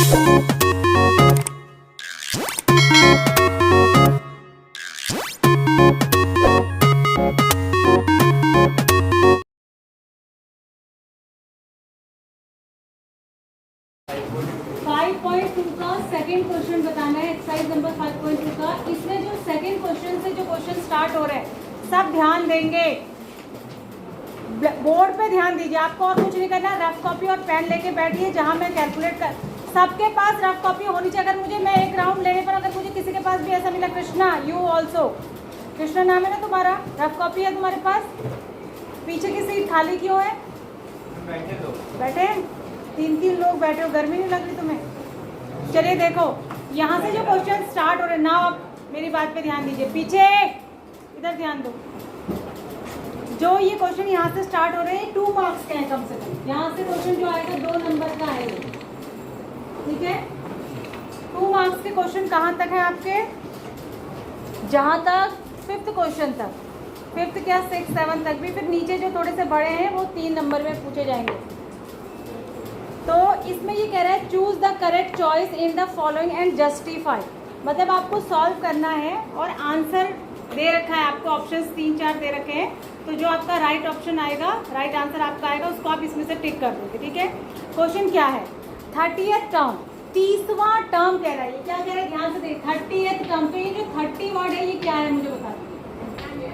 Second question बताना है exercise number 5.2 का। इसमें जो सेकंड क्वेश्चन से जो क्वेश्चन स्टार्ट हो रहे हैं सब ध्यान देंगे, बोर्ड पे ध्यान दीजिए। आपको और कुछ नहीं करना, रफ कॉपी और पेन लेके बैठिए। जहां मैं कैलकुलेट कर, सबके पास रफ कॉपी होनी चाहिए। अगर मुझे, मैं एक राउंड लेने पर अगर मुझे किसी के पास भी ऐसा मिला, कृष्णा यू ऑल्सो, कृष्णा नाम है ना तुम्हारा, रफ कॉपी है तुम्हारे पास? पीछे की सीट खाली क्यों है? बैठे 3 लोग बैठे हो, गर्मी नहीं लग रही तुम्हें? चलिए देखो, यहाँ से जो क्वेश्चन स्टार्ट हो रहे हैं ना, आप मेरी बात पे ध्यान दीजिए। पीछे इधर ध्यान दो। जो ये क्वेश्चन यहाँ से स्टार्ट हो रहे हैं 2 मार्क्स के हैं कम से कम। यहाँ से क्वेश्चन जो आएगा 2 नंबर का आएगा, ठीक है? 2 मार्क्स के क्वेश्चन कहाँ तक है आपके? जहाँ तक 5th क्वेश्चन तक, 5th क्या 6, 7 तक भी। फिर नीचे जो थोड़े से बड़े हैं वो 3 नंबर में पूछे जाएंगे। तो इसमें ये कह रहा है choose the correct choice in the following and justify. मतलब आपको सॉल्व करना है और आंसर दे रखा है आपको, ऑप्शंस 3-4 दे रखे हैं। तो जो आपका राइट ऑप्शन आएगा, राइट आंसर आपका आएगा, उसको आप इसमें से टिक कर दोगे, ठीक है? क्वेश्चन क्या है? 30th टर्म, 30वां टर्म कह रहा है। ये क्या कह रहा है, ध्यान से देखिए। 30th टर्म, तो ये जो 30 वर्ड है ये क्या है मुझे बता दीजिए।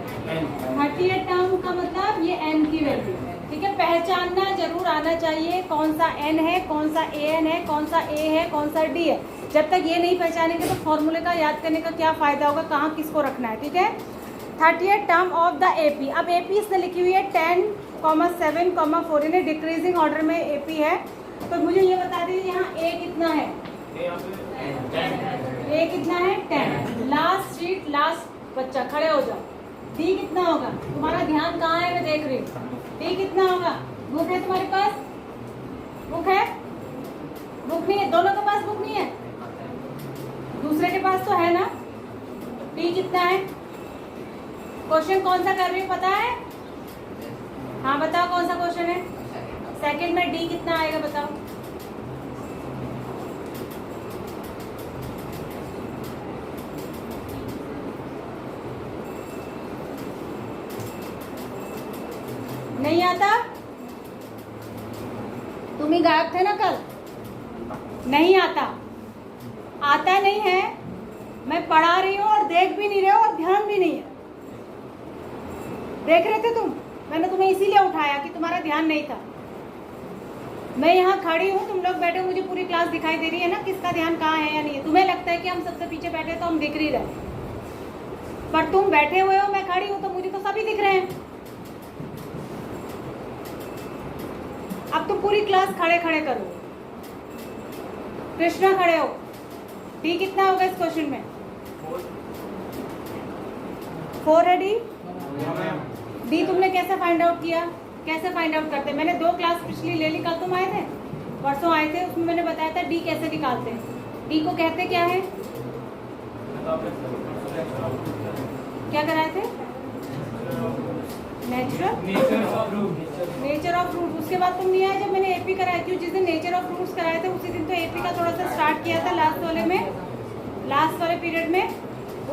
30th टर्म का मतलब ये n की वैल्यू है, ठीक है? पहचानना जरूर आना चाहिए कौन सा n है, कौन सा an है, कौन सा a है, कौन सा d है। जब तक ये नहीं पहचानेंगे तो फॉर्मूले का याद करने का क्या फायदा होगा, कहाँ किसको रखना है, ठीक है? 30th term of the AP। अब AP इसने लिखी हुई है 10, 7, 4, यानी डिक्रीजिंग ऑर्डर में AP है। तो मुझे ये बता दीजिए यहाँ A कितना है? A कितना है? 10। लास्ट सीट, लास्ट बच्चा, खड़े हो जाओ। D कितना होगा? तुम्हारा ध्यान कहाँ है, मैं देख रही हूँ। D कितना होगा? बुक है तुम्हारे पास? बुक है? बुक नहीं है? दोनों के पास बुक नहीं है? दूसरे के पास तो है ना? D कितना है? क्वेश्चन कौन सा कर रही हूँ पता है? हाँ बताओ कौन सा क्वेश्चन है? सेकंड में D कितना आएगा बताओ? नहीं आता? तुम ही गायब थे ना कल? नहीं आता? आता नहीं है? मैं पढ़ा रही हूँ और देख भी नहीं रहे हो और ध्यान भी नहीं है। देख रहे थे तुम? मैंने तुम्हें इसीलिए उठाया कि तुम्हारा ध्यान नहीं था। मैं यहाँ खड़ी हूँ, तुम लोग बैठे हो, मुझे पूरी क्लास दिखाई दे रही है ना, किसका ध्यान कहाँ है या नहीं है। तुम्हें लगता है कि हम सबसे पीछे बैठे तो हम दिख नहीं रहे, पर तुम बैठे हुए हो, मैं खड़ी हूँ, तो मुझे तो सभी दिख रहे हैं। अब तुम पूरी क्लास खड़े खड़े करो। कृष्णा खड़े हो। D कितना होगा इस क्वेश्चन में? 4 है D? D तुमने कैसे फाइंड आउट किया? कैसे फाइंड आउट करते? मैंने 2 क्लास पिछली ले ली, कल तुम आए थे, परसों आए थे, उसमें मैंने बताया था D कैसे निकालते हैं। D को कहते क्या है? क्या कराए थे? Nature of fruit. उसके बाद तुम नहीं आए जब मैंने AP कराई थी। जिस दिन नेचर ऑफ फ्रूट्स कराए थे उसी दिन तो AP का थोड़ा सा स्टार्ट किया था, लास्ट वाले पीरियड में।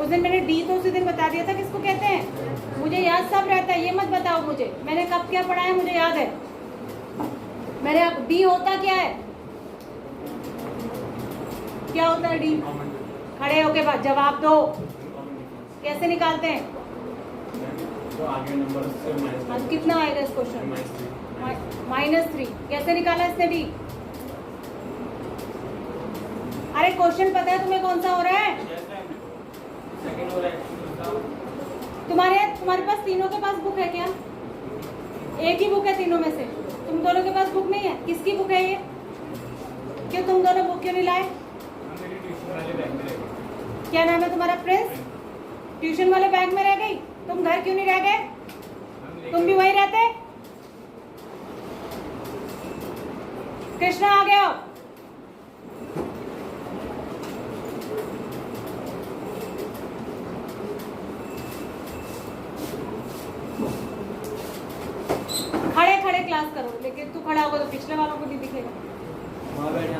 उस दिन मैंने D तो उसी दिन बता दिया था किसको कहते हैं। मुझे याद सब रहता है, ये मत बताओ मुझे मैंने कब क्या पढ़ा है, मुझे याद है। मैंने अब D होता क्या है? क्या होता है D? खड़े होके बाद जवाब दो। कैसे निकालते हैं? तो आगे नंबर से कितना आएगा इस क्वेश्चन? -3। कैसे निकाला इसने D? अरे क्वेश्चन पता है तुम्हें कौन सा हो रहा है? सेकंड हो रहा है। तुम्हारे पास तीनों के पास बुक है क्या? एक ही बुक है तीनों में से? तुम दोनों के पास बुक नहीं है? किसकी बुक है ये? क्यों तुम दोनों बुक क्यों नहीं लाए? क्या नाम है तुम्हारा? प्रिंस। ट्यूशन वाले बैग में रह गई? तुम घर क्यों नहीं रह गए? तुम भी वहीं रहते? कृष्णा आ गया। खड़े खड़े क्लास करो, लेकिन तू खड़ा होगा तो पिछले वालों को नहीं दिखेगा। वहाँ बैठ जा।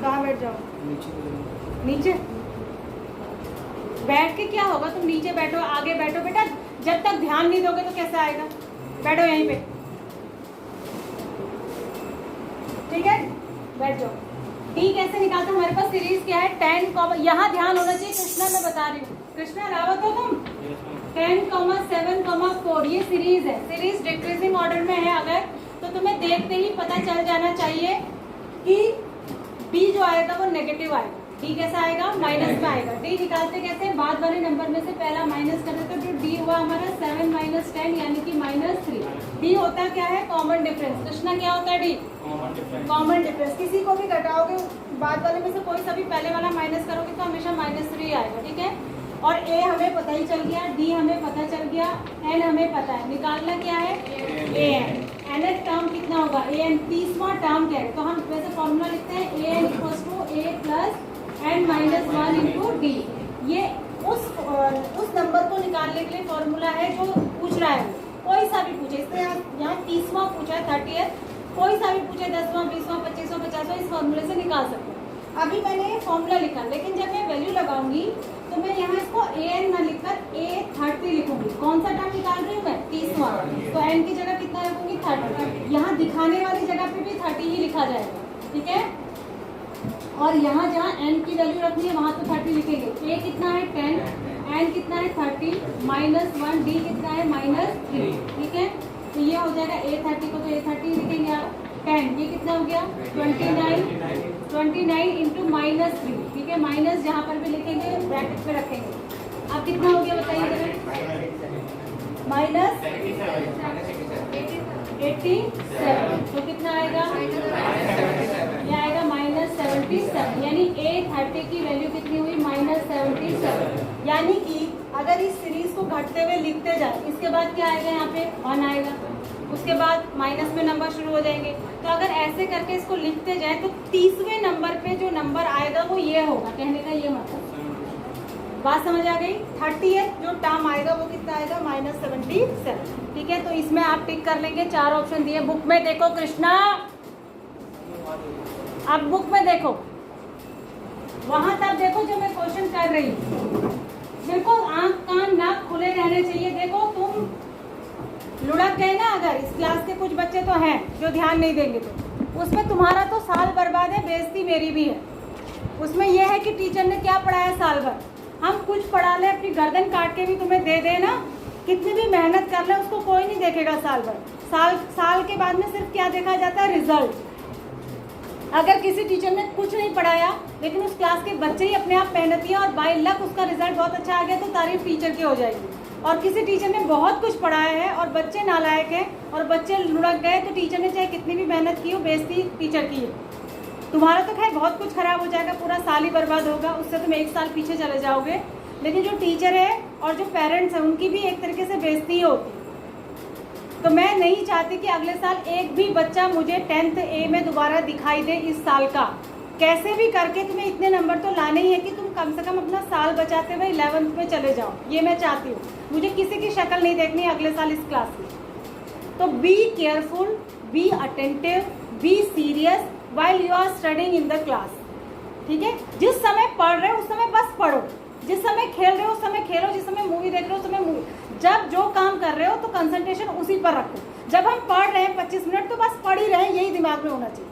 कहाँ बैठ जाओ नीचे। बैठ के क्या होगा, तुम नीचे बैठो आगे बैठो बेटा, जब तक ध्यान नहीं दोगे तो कैसे आएगा। बैठो यहीं पे, ठीक है बैठ जाओ। डी कैसे निकालते हैं, हमारे पास सीरीज क्या है 10, यहाँ ध्यान होना चाहिए कृष्णा, मैं बता रही हूँ कृष्णा रावत हो तुम। 10,7,4 ये सीरीज है, सीरीज डिक्रीजिंग ऑर्डर में है अगर, तो तुम्हें देखते ही पता चल जाना चाहिए कि डी जो आएगा वो नेगेटिव आएगा। डी कैसा आएगा, माइनस में आएगा। डी निकालते कैसे, बाद वाले नंबर में से पहला माइनस करते तो जो डी हुआ हमारा 7 - 10 यानी कि -3। डी होता क्या है, कॉमन डिफरेंस। कृष्णा क्या होता है डी, कॉमन डिफरेंस। किसी को भी घटाओगे बाद वाले में से कोई सा भी पहले वाला माइनस करोगे तो हमेशा -3 आएगा, ठीक है। और ए हमें पता ही चल गया, डी हमें पता चल गया, एन हमें पता है, निकालना क्या है ए एन। एन टर्म कितना होगा, ए एन 30वां टर्म क्या है, तो हम वैसे फॉर्मूला लिखते हैं A N = A plus N -1 into D. ये उस नंबर को निकालने के लिए फॉर्मूला है जो पूछ रहा है, कोई सा भी पूछे। इससे यहाँ 30वां पूछा है 30th, कोई सा भी पूछे 10वां 20वां 25वां 50वां, इस फॉर्मूले से निकाल सकते हैं। अभी मैंने फॉर्मूला लिखा, लेकिन जब मैं वैल्यू लगाऊंगी तो मैं यहाँ इसको ए एन ना लिखकर A30 लिखूंगी। कौन सा टर्म निकाल रही हूँ मैं, 30वां, तो एन की जगह कितना रखूंगी 30। यहाँ दिखाने वाली जगह पे भी 30 ही लिखा जाएगा, ठीक है। और यहाँ जहाँ एन की वैल्यू रखनी है वहाँ तो 30 लिखेंगे। ए कितना है 10, एन कितना है 30 -1, डी कितना है -3, ठीक है। तो ये हो जाएगा A30 को तो A30 लिखेंगे आप। 10 ये कितना हो गया 29 इंटू -3, ठीक है। माइनस जहाँ पर भी लिखेंगे ब्रैकेट पे रखेंगे। अब कितना हो गया बताइए जरा, -87, तो कितना आएगा, ये आएगा -77, यानी A30 की वैल्यू कितनी हुई -77। यानी कि अगर इस सीरीज को घटते हुए लिखते जाए, इसके बाद क्या आएगा, यहाँ पे 1 आएगा, उसके बाद माइनस में नंबर शुरू हो जाएंगे। तो अगर ऐसे करके इसको लिखते जाए तो 30वें नंबर पे जो नंबर आएगा वो ये होगा, कहने का ये मतलब, बात समझ आ गई। 30th जो टर्म आएगा वो कितना आएगा -77, ठीक है। तो इसमें आप टिक कर लेंगे, 4 ऑप्शन दिए। बुक में देखो कृष्णा, अब बुक में देखो, वहां तक देखो जो मैं क्वेश्चन कर रही हूँ। बिल्कुल आंख कान नाक खुले रहने चाहिए। देखो तुम लुढ़क गए ना, अगर इस क्लास के कुछ बच्चे तो हैं जो ध्यान नहीं देंगे तो उसमें तुम्हारा तो साल बर्बाद है, बेइज्जती मेरी भी है। उसमें यह है कि टीचर ने क्या पढ़ाया साल भर, हम कुछ पढ़ा ले, अपनी गर्दन काट के भी तुम्हें दे दे ना, कितनी भी मेहनत कर ले उसको कोई नहीं देखेगा साल भर। साल के बाद में सिर्फ क्या देखा जाता है, रिजल्ट। अगर किसी टीचर ने कुछ नहीं पढ़ाया लेकिन उस क्लास के बच्चे ही अपने आप मेहनती है और बाय लक उसका रिजल्ट बहुत अच्छा आ गया तो तारीफ टीचर की हो जाएगी। और किसी टीचर ने बहुत कुछ पढ़ाया है और बच्चे नालायक हैं और बच्चे लुढ़क गए तो टीचर ने चाहे कितनी भी मेहनत की हो, बेइज्जती टीचर की है। तुम्हारा तो खैर बहुत कुछ खराब हो जाएगा, पूरा साल ही बर्बाद होगा, उससे तुम 1 साल पीछे चले जाओगे। लेकिन जो टीचर है और जो पेरेंट्स हैं उनकी भी एक तरीके से बेइज्जती होती है। तो मैं नहीं चाहती कि अगले साल एक भी बच्चा मुझे 10th A में दोबारा दिखाई दे इस साल का। कैसे भी करके तुम्हें इतने नंबर तो लाने ही है कि तुम कम से कम अपना साल बचाते हुए 11th में चले जाओ, ये मैं चाहती हूँ। मुझे किसी की शक्ल नहीं देखनी अगले साल इस क्लास में। तो be careful, be attentive, be serious while you are studying in the class, ठीक है। जिस समय पढ़ रहे हो उस समय बस पढ़ो, जिस समय खेल रहे हो उस समय खेलो, जिस समय मूवी देख रहे हो उस समय मूवी, जब जो काम कर रहे हो तो कंसंट्रेशन उसी पर रखो। जब हम पढ़ रहे हैं 25 मिनट तो बस पढ़ ही रहे हैं, यही दिमाग में होना चाहिए।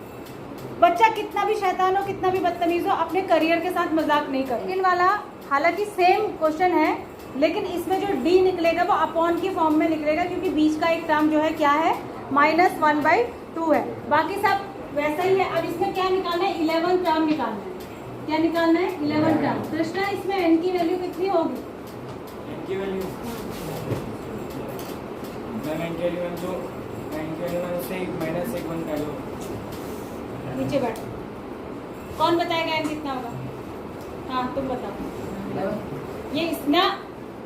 बच्चा कितना भी शैतान हो, कितना भी बदतमीज हो, अपने करियर के साथ मजाक नहीं करो। सेकंड वाला हालांकि सेम क्वेश्चन है लेकिन इसमें जो डी निकलेगा वो अपॉन की फॉर्म में निकलेगा क्योंकि बीच का एक टर्म जो है क्या है -1/2 है, बाकी सब वैसा ही है। अब इसमें क्या निकालना है, 11 टर्म निकालना है। क्या निकालना है, 11 टर्म। कृष्णा इसमें एन की वैल्यू कितनी होगी, एन की वैल्यू मैम, एन की वैल्यू जो एन की वैल्यू से -1 कर लो। नीचे बैठो, कौन बताएगा एन कितना होगा, हाँ तुम बताओ। ये इसना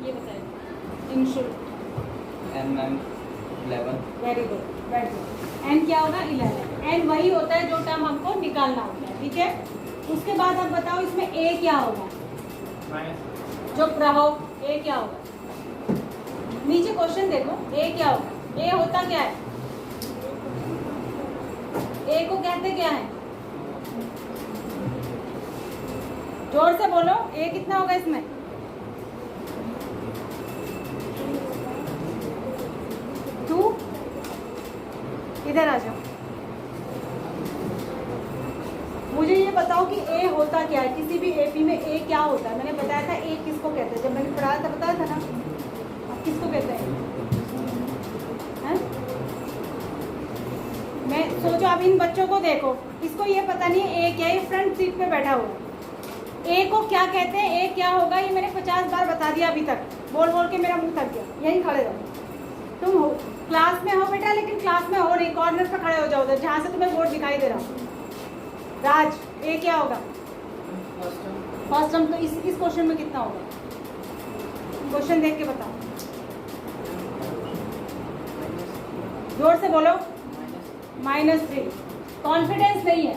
ये बताएगा इंशुल n ma'am 11। Very good, very good. N क्या होगा 11। एन वही होता है जो टर्म हमको निकालना होता है, ठीक है। उसके बाद अब बताओ इसमें ए क्या होगा, चुप रहो, ए क्या होगा, नीचे क्वेश्चन देखो, ए क्या होगा, ए होता क्या है, ए को कहते क्या है, जोर से बोलो, ए कितना होगा इसमें? 2। इधर आ जाओ, मुझे ये बताओ कि ए होता क्या है? किसी भी एपी में ए क्या होता है? मैंने बताया था ए किसको कहते हैं, जब मैंने पढ़ाया था बताया था ना। अब किसको कहते हैं? मैं सोचो, अब इन बच्चों को देखो, इसको ये पता नहीं है ए क्या है, फ्रंट सीट पे बैठा हुआ है। ए को क्या कहते हैं, ए क्या होगा, ये मैंने 50 बार बता दिया अभी तक, बोल बोल के मेरा मुंह थक गया। यहीं खड़े रहो, तुम हो क्लास में हो बेटा, लेकिन क्लास में हो नहीं, कॉर्नर पर खड़े हो जाओ उधर जहाँ से तुम्हें बोर्ड दिखाई दे रहा हूँ। राज, ए क्या होगा? First term. तो इस क्वेश्चन में कितना होगा? क्वेश्चन देख के बताओ, जोर से बोलो। -3। कॉन्फिडेंस नहीं है,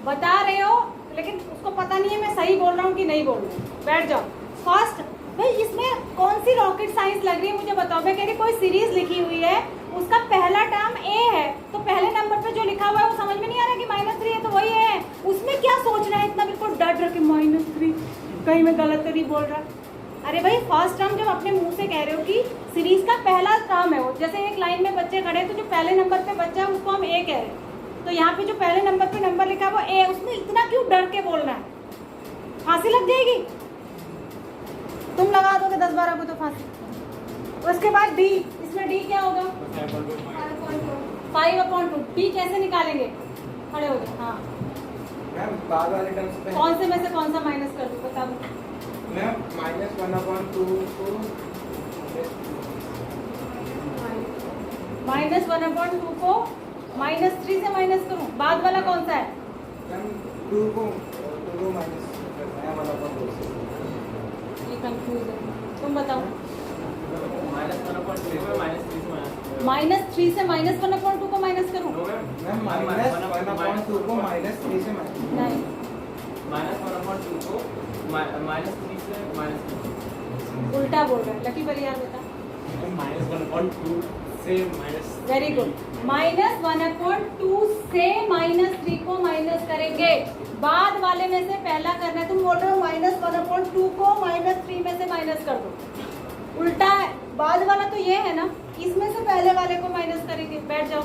बता रहे हो लेकिन उसको पता नहीं है मैं सही बोल रहा हूँ कि नहीं बोल रहा हूँ। बैठ जाओ। फर्स्ट, भाई इसमें कौन सी रॉकेट साइंस लग रही है मुझे बताओ। मैं कह रही कोई सीरीज लिखी हुई है, उसका पहला टर्म ए है, तो पहले नंबर पे जो लिखा हुआ है वो समझ में नहीं आ रहा कि -3 है, तो वही है। उसमें क्या सोचना है इतना, बिल्कुल डर डर के -3, कहीं मैं गलत तो नहीं बोल रहा। अरे भाई फर्स्ट टर्म जब अपने मुंह से कह रहे हो कि सीरीज का पहला टर्म है वो, जैसे एक लाइन में बच्चे खड़े हैं तो जो पहले नंबर पे बच्चा है उसको हम ए कह रहे हैं, तो यहाँ पे जो पहले नंबर पे नंबर लिखा है वो ए, उसमें इतना क्यों डर के बोलना है? फांसी लग जाएगी, तुम लगा दोगे 10-12 को तो फांसी। उसके बाद डी, इसमें डी क्या होगा? 5/2। डी कैसे निकालेंगे? खड़े हो गए। हाँ मैम, बाद वाले टर्म्स पे कौन से में से कौन सा माइनस कर दूँ बता दो। मैम -1/2 को -1/2 को -3 से माइनस करूँ, बाद वाला कौन सा है? मैम 2 को माइनस करना है 1/2 से। ये कंफ्यूज है, तुम बताओ। -1/2 में -3 से -3 से -1/2 को माइनस करूँ? मैम -1/2 को -3 से माइनस नहीं, -1/2 को -3 से माइनस। उल्टा बोल रहा है। लकी बरियार बता। -1/2 से माइनस। Very good. -1/2 से -3 को माइनस करेंगे, बाद वाले में से पहला करना है। तुम बोल रहे हो -1/2 को -3 में से माइनस कर दो, उल्टा है। बाद वाला तो ये है ना, इसमें से पहले वाले को माइनस करेंगे। बैठ जाओ,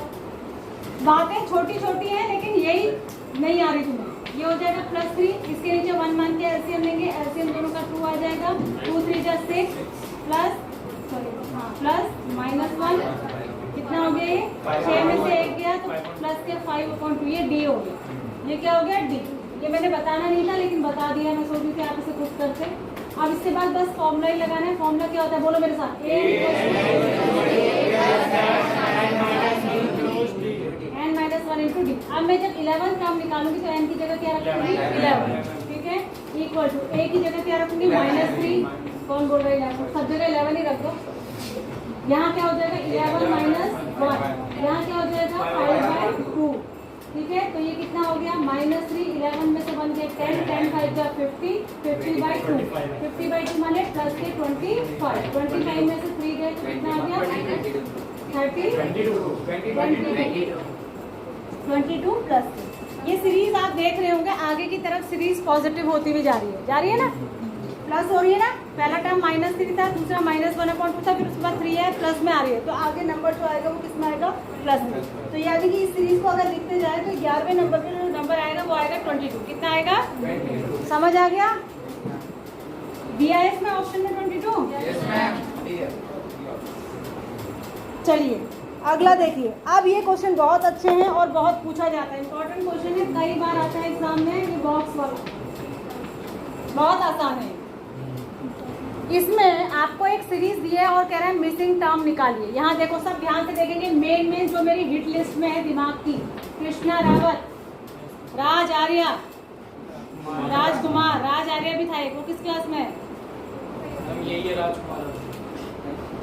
बातें छोटी छोटी हैं लेकिन यही नहीं आ रही तुम्हें। ये हो जाएगा +3, इसके नीचे 1 मान के एलसीएम लेंगे, एलसीएम दोनों का 2 आ जाएगा। 2 3 जा 6 प्लस -1 कितना हो गया? ये 6 में से 1 गया तो प्लस के 5/2, ये डी हो गया। ये क्या हो गया? डी। ये मैंने बताना नहीं था लेकिन बता दिया, मैं सोची थी आप इसे खुद करते। अब इसके बाद बस फॉर्मूला ही लगाना है। फॉर्मूला क्या होता है बोलो मेरे साथ। n - 1 × d। अब मैं जब 11 टर्म निकालूंगी तो n की जगह क्या रखूंगी? 11। ठीक है, इक्वल टू a की जगह क्या रखूंगी? -3। कौन बोल रहा है 11? सब जगह 11 ही रख दो। यहाँ क्या हो जाएगा? 11 - 1। यहाँ क्या हो जाएगा? 5/2। ठीक है, तो ये कितना हो गया? -3, 11 में से 1 गया 10, 10 5 जा 50, 50/2। 50/2 माने प्लस के 25, 25 में से 3 गए तो कितना आ गया? 22 प्लस। ये सीरीज आप देख रहे होंगे, आगे की तरफ सीरीज पॉजिटिव होती हुई जा रही है ना, प्लस हो रही है ना। पहला टर्म -3 था, दूसरा -1/2 था, फिर उसके बाद 3 है, प्लस में आ रही है, तो आगे नंबर जो आएगा वो किस में आएगा? प्लस में। तो यानी कि इस सीरीज को अगर लिखते जाए तो 11वें नंबर पे जो नंबर आएगा वो आएगा 22। कितना आएगा? 22। समझ आ गया? दिया है इसमें ऑप्शन में 22। Yes ma'am. चलिए अगला देखिए। अब ये क्वेश्चन बहुत अच्छे हैं और बहुत पूछा जाता है, इंपॉर्टेंट क्वेश्चन है, कई बार आता है एग्जाम में। ये बॉक्स वाला बहुत आसान है। इसमें आपको एक सीरीज दी है और कह रहा है मिसिंग टर्म निकालिए। यहाँ देखो, सब ध्यान से देखेंगे। मेन जो मेरी हिट लिस्ट में है दिमाग की, कृष्णा रावत, राज आर्या, राजकुमार, राज आर्या भी था एक, वो किस क्लास में है? ये राजकुमार।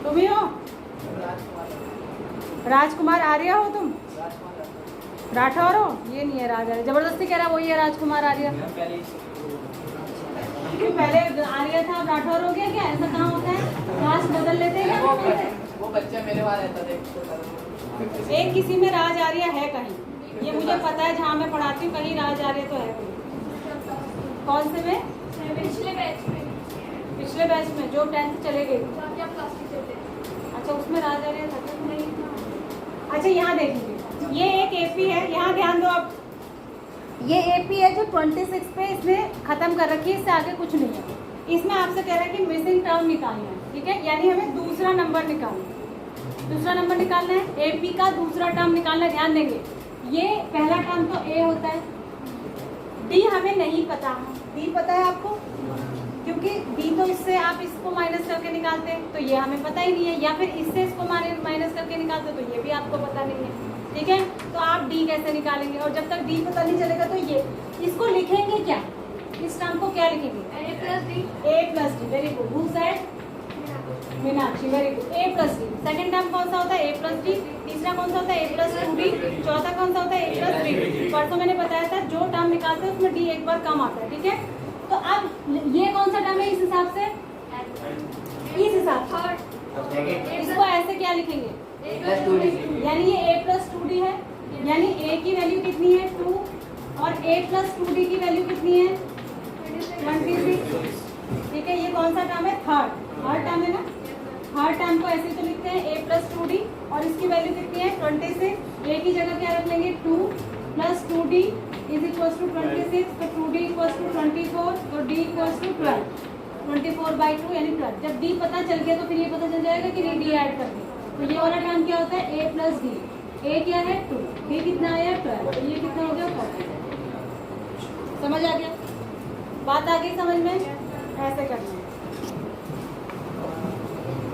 तुम ही हो? राजकुमार आर्या हो तुम? राठौर हो? ये नहीं है राज आर्या, जबरदस्ती कह रहा वही है राजकुमार आर्या। क्यों पहले आर्या था अब राठौर हो गया क्या? ऐसा कहाँ होता है? कास्ट बदल लेते हैं क्या? वो बच्चा मेरे वहाँ रहता था। एक किसी में राज आर्या है कहीं, ये मुझे पता है, जहाँ मैं पढ़ाती हूँ कहीं राज आर्या तो है। कौन से में? पिछले बैच में जो 10th चले गए। क्या क्लास टीचर थे? अच्छा उसमें राजा रे नहीं। अच्छा यहाँ देखिए, ये एक एपी है, यहाँ ध्यान दो आप। ये एपी है जो 26 पे इसने खत्म कर रखी है, इससे आगे कुछ नहीं है। इसमें आपसे कह रहा है कि मिसिंग टर्म निकालना है, ठीक है, यानी हमें दूसरा नंबर निकालना है। दूसरा नंबर निकालना है, एपी का दूसरा टर्म निकालना है। ध्यान देंगे, ये पहला टर्म तो ए होता है, डी हमें नहीं पता। डी पता है आपको? क्योंकि डी तो इससे आप इसको माइनस करके निकालते हैं, तो ये हमें पता ही नहीं है, या फिर इससे इसको माइनस करके निकालते तो ये भी आपको पता नहीं है, ठीक है। तो आप डी कैसे निकालेंगे? और जब तक डी पता नहीं चलेगा तो ये इसको लिखेंगे क्या? इस टर्म को क्या लिखेंगे? A plus D। A plus D. Very good. Who said? Meenakshi. Very good. A plus D. Second term कौन सा होता है? ए प्लस डी। तीसरा कौन सा होता है? ए प्लस 2D। चौथा कौन सा होता है? ए प्लस 3D। परसों मैंने बताया था जो टर्म निकालते हैं उसमें डी एक बार कम आता है, ठीक है। तो अब ये कौन सा टर्म है इस हिसाब से? इस हिसाब से इसको ऐसे क्या लिखेंगे? यानी ये a प्लस 2D है, यानी a की वैल्यू कितनी है? 2, और a प्लस 2D की वैल्यू कितनी है? 26, ठीक है। ये कौन सा टर्म है? थर्ड टर्म है ना। थर्ड टर्म को ऐसे तो लिखते हैं a प्लस 2D, और इसकी वैल्यू कितनी है? 26। a की जगह क्या रख लेंगे? 2 plus 2D is equal to 26, तो 2D इक्वल टू 24, तो D इक्वल टू 12। 24/2 यानी 12। जब D पता चल गया तो फिर ये पता चल जाएगा कि नहीं, D ऐड कर दें। तो ये वाला टर्म क्या होता है? a plus D. a क्या है? 2। d कितना आया? 12। तो ये कितना हो गया? 40। समझ आ गया? बात आ गई समझ में? ऐसे करना है।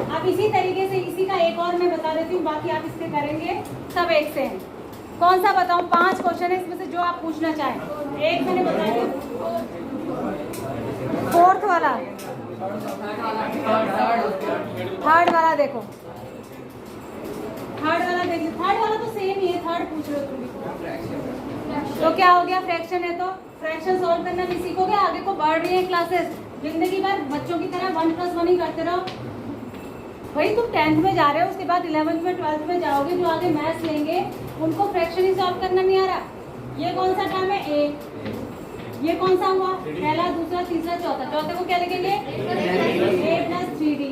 अब इसी तरीके से इसी का एक और मैं बता देती हूँ, बाकी आप इससे करेंगे, सब एक से हैं। कौन सा बताऊँ? 5 क्वेश्चन है इसमें से जो आप पूछना चाहें। एक मैंने बताया, फोर्थ वाला, थर्ड वाला देखो, थर्ड वाला देखिए। थर्ड वाला तो सेम ही है, थर्ड पूछ रहे हो तुम। तो क्या हो गया? फ्रैक्शन है तो फ्रैक्शन सॉल्व करना नहीं सीखोगे, आगे को बढ़ रही है क्लासेस, जिंदगी भर बच्चों की तरह 1+1 ही करते रहो। भाई तुम 10th में जा रहे हो, उसके बाद 11th में 12th में जाओगे, जो आगे मैथ्स लेंगे उनको फ्रैक्शन ही सॉल्व करना नहीं आ रहा। ये कौन सा टर्म है? ए। ये कौन सा हुआ? पहला, दूसरा, तीसरा, चौथा। चौथे को क्या लिखेंगे? a plus 3D।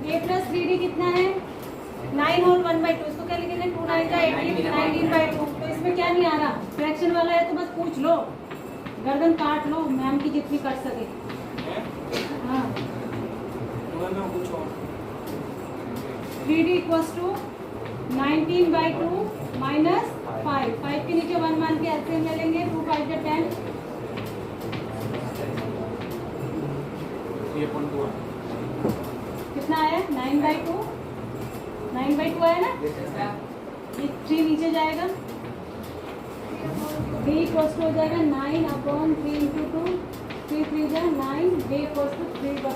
a plus 3D कितना है? 9 और 1/2। इसको क्या लिखेंगे? 2 9 का 18, 19/2। तो इसमें क्या नहीं आ रहा? फ्रैक्शन वाला है तो बस पूछ लो, गर्दन काट लो, मैम की जितनी कट सके। हाँ, 3D इक्वल्स टू 19/2 माइनस 5। 5 के नीचे 1 मान के एलसीएम ले लेंगे। 2 5 10। कितना आया? 9/2। 9/2 आया ना। ये 3 नीचे जाएगा, d इक्वल्स टू हो जाएगा 9/3 इंटू 2। 3 3 जा 9। d equals to 3/3।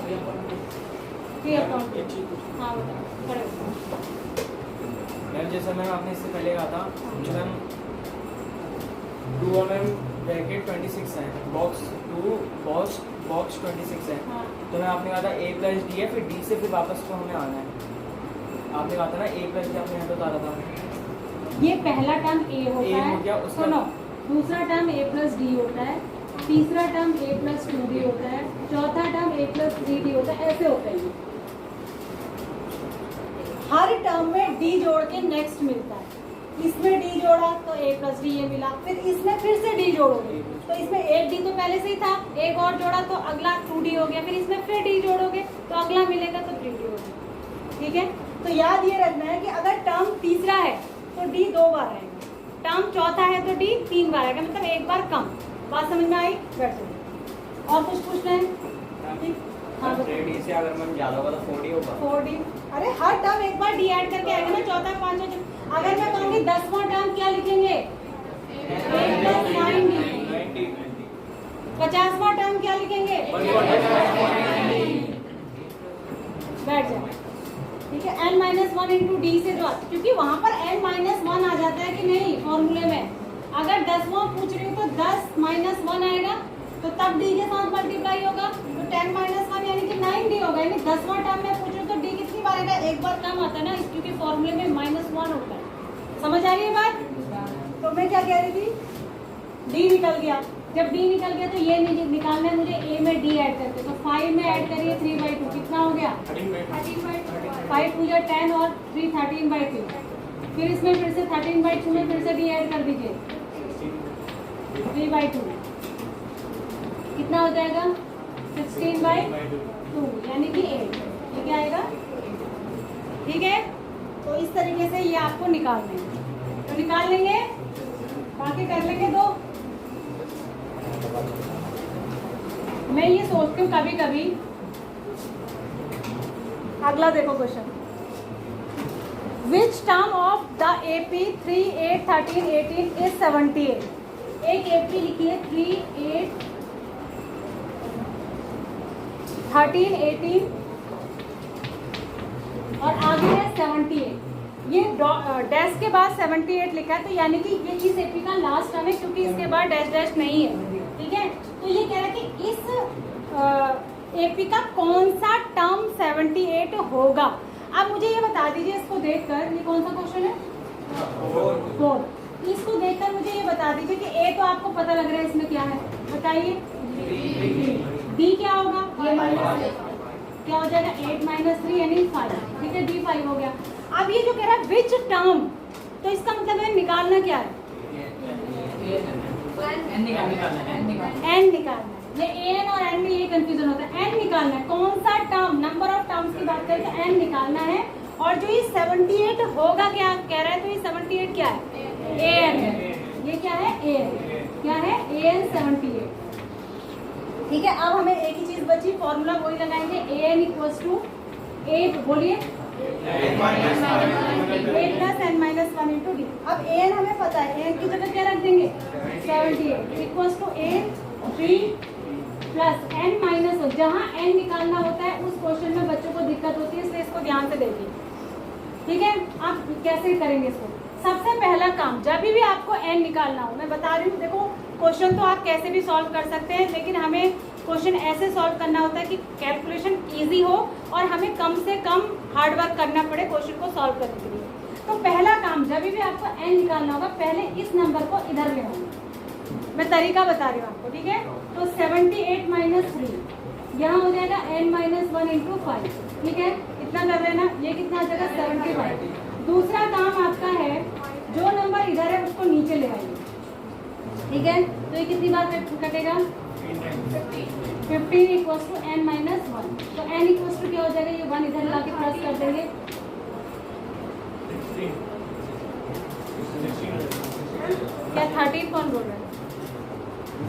हाँ बताओ, खड़े हो। मैम जैसे मैम आपने इससे पहले कहा था जो मैम 2 mm ब्रैकेट 26 है, बॉक्स 26 है। हाँ। तो मैं आपने कहा था a प्लस डी है, फिर d से फिर वापस को हमें आना है। आपने कहा था ना a प्लस डी, आपने यहाँ पे उतारा था। ये पहला टर्म a होता A हो गया, है, उसका- सुनो। दूसरा टर्म a प्लस डी होता है, तीसरा टर्म a प्लस 2d होता है, चौथा टर्म a प्लस 3d होता है। ऐसे होता है ये। हर टर्म में d जोड़ के नेक्स्ट मिलता है। इसमें d जोड़ा तो a प्लस डी ये मिला, फिर इसमें फिर से d जोड़ोगे तो इसमें एक d तो पहले से ही था, एक और जोड़ा तो अगला 2d हो गया, फिर इसमें फिर d जोड़ोगे तो अगला मिलेगा तो 3d हो गया। ठीक है, तो याद ये रखना है कि अगर टर्म तीसरा है तो d 2 बार आएगा, टर्म चौथा है तो d 3 बार आएगा, मतलब एक बार कम। बात समझ में आई? बैठ जाओ। और कुछ पूछना है? ठीक, हाँ बताओ। 3D से अगर मैम ज़्यादा होगा तो 4D होगा। 4D, अरे हर टर्म एक बार डी ऐड करके आएगा ना, चौथा, पांचवा। अगर मैं कहूँगी 10वां टर्म क्या लिखेंगे? 8 + 9D। 50वां टर्म क्या लिखेंगे? बैठ जाओ। ठीक है, n-1 इंटू डी से जो आता, क्योंकि वहां पर n-1 आ जाता है कि नहीं फॉर्मूले में। अगर 10वां पूछ रही हूँ तो 10 - 1 आएगा, तो तब d के साथ मल्टीप्लाई होगा, तो 10 - 1 यानी कि 9d होगा। यानी 10वां टर्म में पूछ रही हूँ तो d कितनी बार आएगा? एक बार कम आता है ना, क्योंकि फॉर्मूले में -1 होता है। समझ आ रही है बात? तो मैं क्या कह रही थी, d निकल गया। जब d निकल गया तो ये निकालना है मुझे a में में डी ऐड करते, तो 5 में ऐड करिए 3/2, कितना हो गया 13/5 5 पूजा 10 और 3 13/2, फिर इसमें फिर से 13/2 में फिर से डी ऐड कर दीजिए 3/2, कितना हो जाएगा 16/2 यानी कि 8, ये क्या आएगा, ठीक है। तो इस तरीके से ये आपको निकालने हैं, तो निकाल लेंगे, बाकी कर लेंगे दो। मैं ये सोचती हूँ कभी कभी, अगला देखो question, which term of the AP 3, 8, 13, 18 is 78। एक AP लिखिए 3, 8, 13, 18 और आगे है 78, ये डैश के बाद 78 लिखा है, तो यानी कि ये इस एपी का लास्ट टर्म है, क्योंकि इसके बाद डैश डैश नहीं है, ठीक है। तो ये कह रहा है कि इस एपी का कौन सा टर्म 78 होगा। अब मुझे ये बता दीजिए इसको देखकर, ये कौन सा क्वेश्चन है 4, इसको देखकर मुझे ये बता दीजिए कि ए तो आपको पता लग रहा है इसमें क्या है, बताइए डी क्या होगा, ये माइनस क्या हो जाएगा 8 - 3 यानी 5, ठीक है, डी 5 हो गया। अब ये जो कह रहा है विच टर्म, तो इसका मतलब है निकालना क्या है, एन निकालना है। एन निकालना है। ये एन और एन में ये कंफ्यूजन होता है, एन निकालना है, कौन सा टर्म, नंबर ऑफ टर्म्स की बात करें तो एन निकालना है। और जो ये 78 होगा क्या कह रहा है, तो ये 78 क्या है, एन है, ये क्या है एन, क्या है एन 78, ठीक है। अब हमें एक ही चीज बची, फॉर्मूला वही लगाएंगे, एन इक्वल्स टू 8, बोलिए 8 + n - 1 × d। अब एन हमें पता है, एन की जगह क्या रख देंगे 78 इक्वल्स टू 8 3 + n - 1। जहाँ n निकालना होता है उस क्वेश्चन में बच्चों को दिक्कत होती है, इसलिए इसको ध्यान से देखिए, ठीक है। आप कैसे करेंगे इसको, सबसे पहला काम जब भी आपको n निकालना हो, मैं बता रही हूँ, देखो क्वेश्चन तो आप कैसे भी सॉल्व कर सकते हैं, लेकिन हमें क्वेश्चन ऐसे सॉल्व करना होता है कि कैलकुलेशन इजी हो और हमें कम से कम हार्ड वर्क करना पड़े क्वेश्चन को सॉल्व करने के लिए। तो पहला काम जब भी आपको n निकालना होगा, पहले इस नंबर को इधर ले आना, मैं तरीका बता रही हूँ आपको, ठीक है। तो 78 - 3 यहाँ हो जाएगा n - 1 × 5, ठीक है, इतना कर लेना, ये कितना आ जाएगा 75। दूसरा काम आपका है, जो नंबर इधर है उसको नीचे ले आइए, ठीक है। तो ये कितनी बार कटेगा 15 इक्वल्स टू n - 1, तो n इक्वल्स टू क्या हो जाएगा, ये 1 इधर ला के प्लस कर देंगे, क्या 13 कौन बोल रहा है,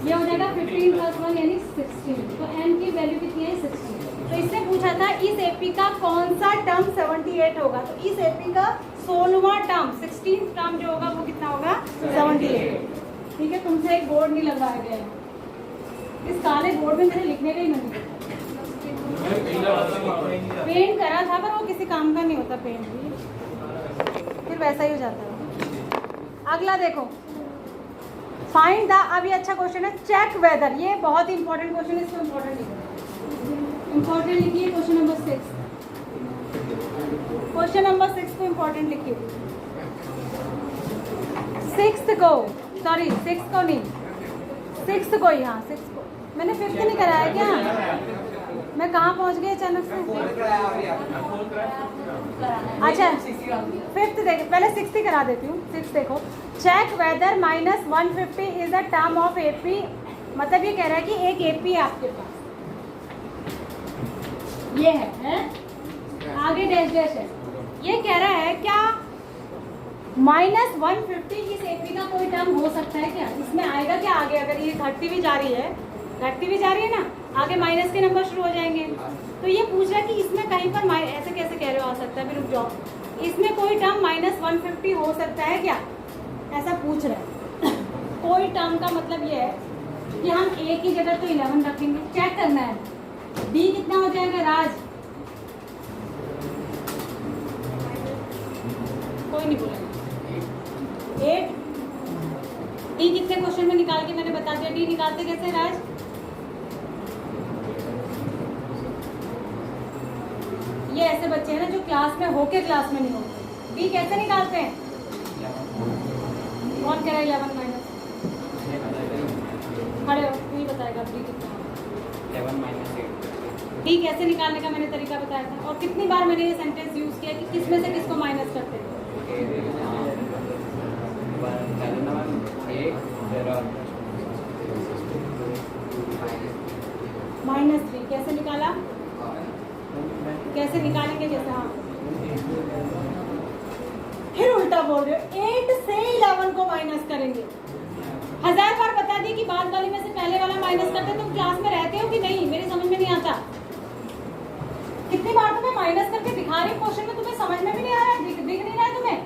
ये हो जाएगा 15 + 1 यानी 16, तो n की वैल्यू कितनी है 16। तो इससे पूछा था इस एपी का कौन सा टर्म 78 होगा, तो इस एपी का 16वां टर्म 16 टर्म जो होगा वो कितना होगा 78, ठीक है। तुमसे एक बोर्ड नहीं लगवाया गया है, इस काले बोर्ड में मेरे लिखने का ही मन नहीं, पेंट करा था पर वो किसी काम का नहीं होता, पेंट भी फिर वैसा ही हो जाता है। अगला देखो, फाइंड द, अब ये अच्छा क्वेश्चन है, चेक वेदर, ये बहुत ही इंपॉर्टेंट क्वेश्चन है, इसको इंपॉर्टेंट लिखिए, क्वेश्चन नंबर 6, क्वेश्चन नंबर 6 को इंपॉर्टेंट लिखिए, 6th को, सॉरी 6th को नहीं, 6th को, यहाँ 6th को, मैंने 5th नहीं कराया क्या, मैं कहाँ पहुँच गई अचानक से, अच्छा 5th देख, पहले 6th ही करा देती हूँ। 6th देखो, check whether -150 is a term of AP, मतलब ये कह रहा है कि एक एपी है आपके पास, ये है? आगे डैश डैश है, ये कह रहा है क्या -150 इस एपी का कोई टर्म हो सकता है क्या, इसमें आएगा क्या आगे, अगर ये घटती भी जा रही है ना, आगे माइनस के नंबर शुरू हो जाएंगे। तो ये पूछ रहा है कि इसमें कहीं पर ऐसे कैसे कह रहे हो आ सकता है, फिर रुक जाओ, इसमें कोई टर्म -150 हो सकता है क्या, ऐसा पूछ रहा है। कोई टर्म का मतलब ये है कि हम ए की जगह तो 11 रखेंगे, चेक करना है, डी कितना हो जाएगा राज, कोई नहीं बोलेगा 8, डी कितने क्वेश्चन में निकाल के मैंने बता दिया, डी निकालते कैसे राज, ये ऐसे बच्चे हैं ना जो क्लास में होके क्लास में नहीं होते, डी कैसे निकालते हैं, कौन कह रहा है 11 माइनस, खड़े हो, तू ही बताएगा डी कितना, 11 डी कैसे निकालने का मैंने तरीका बताया था, और कितनी बार मैंने ये सेंटेंस यूज किया कि किस में से किसको माइनस करते हैं। -3 कैसे निकाला, कैसे निकालेंगे जैसे, हाँ फिर उल्टा बोल रहे हो, 8 से 11 को माइनस करेंगे। 1000 बार बता दी कि बाद वाली में से पहले वाला माइनस करते, तुम क्लास में रहते हो कि नहीं, मेरी समझ में नहीं आता। कितनी बार तुम्हें माइनस करके दिखा रही क्वेश्चन में, तुम्हें समझ में भी नहीं आ रहा है, दिख नहीं रहा है तुम्हें,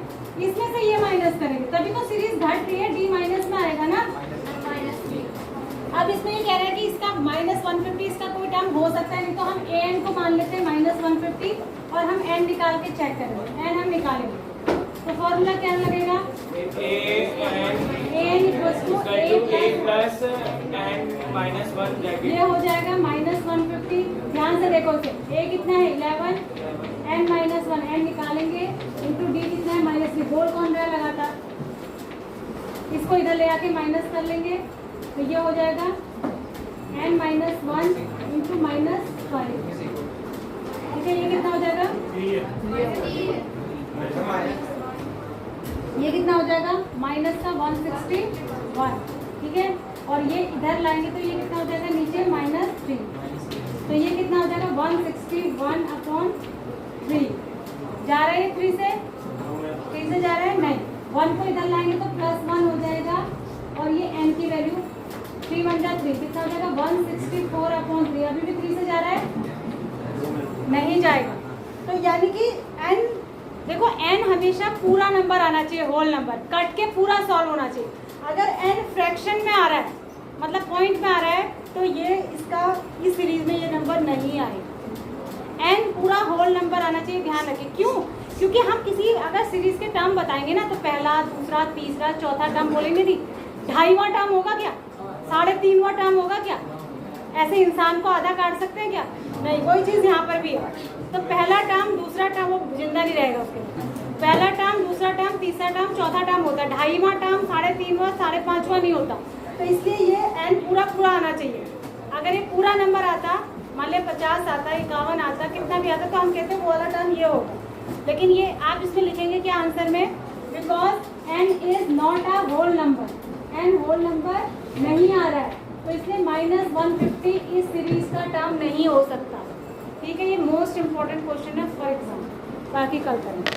इसमें से ये माइनस करेंगे, तभी तो सीरीज घट रही है, डी माइनस में आएगा ना। अब इसमें ये कह रहा है कि इसका -150 इसका कोई टर्म हो सकता है, नहीं तो हम an को मान लेते हैं -150 और हम n निकाल के चेक करेंगे, n हम निकालेंगे तो फॉर्मूला क्या लगेगा, an equals to a plus n -1 bracket, ये हो जाएगा -150। ध्यान से देखो इसे, a कितना है 11, n -1 n निकालेंगे इंटू d कितना है -3, बोल कौन रहा है लगातार, इसको इधर ले आके माइनस कर लेंगे तो ये हो जाएगा n -1 इंटू -5, ठीक है। ये कितना हो जाएगा, ये कितना हो जाएगा माइनस का 161, ठीक है। और ये इधर लाएंगे तो ये कितना हो जाएगा नीचे -3, तो ये कितना हो जाएगा 161/3, जा रहा है 3 से जा रहा है, नहीं 1 को इधर लाएंगे तो +1 हो जाएगा, और ये n की वैल्यू 3 × 3 कितना हो जाएगा 164/3, अभी भी 3 से जा रहा है, नहीं जाएगा। तो यानी कि n देखो, n हमेशा पूरा नंबर आना चाहिए, होल नंबर, कट के पूरा सॉल्व होना चाहिए। अगर n फ्रैक्शन में आ रहा है, मतलब पॉइंट में आ रहा है, तो ये इसका इस सीरीज में ये नंबर नहीं आएगा। n पूरा होल नंबर आना चाहिए, ध्यान रखिए। क्यों? क्योंकि हम किसी अगर सीरीज के टर्म बताएंगे ना, तो पहला, दूसरा, तीसरा, चौथा टर्म बोलेंगे नहीं, 2.5वां टर्म होगा क्या, 3.5वां टर्म होगा क्या, ऐसे इंसान को आधा काट सकते हैं क्या, नहीं। वही चीज़ यहाँ पर भी है, तो पहला टर्म, दूसरा टर्म, वो जिंदा नहीं रहेगा उसके लिए। पहला टर्म, दूसरा टर्म, तीसरा टर्म, चौथा टर्म होता है, 2.5वां टर्म, 3.5वां, 5.5वां नहीं होता। तो इसलिए ये n पूरा आना चाहिए। अगर ये पूरा नंबर आता, मान लिया 50 आता, 51 आता, कितना भी आता, तो हम कहते हैं वो वाला टर्म ये होगा। लेकिन ये आप इसमें लिखेंगे क्या आंसर में, because n is not a whole number, n whole number नहीं आ रहा है, तो इसलिए -150 इस सीरीज का टर्म नहीं हो सकता, ठीक है। ये मोस्ट इंपॉर्टेंट क्वेश्चन है फॉर एग्जाम्पल, बाकी कल करेंगे।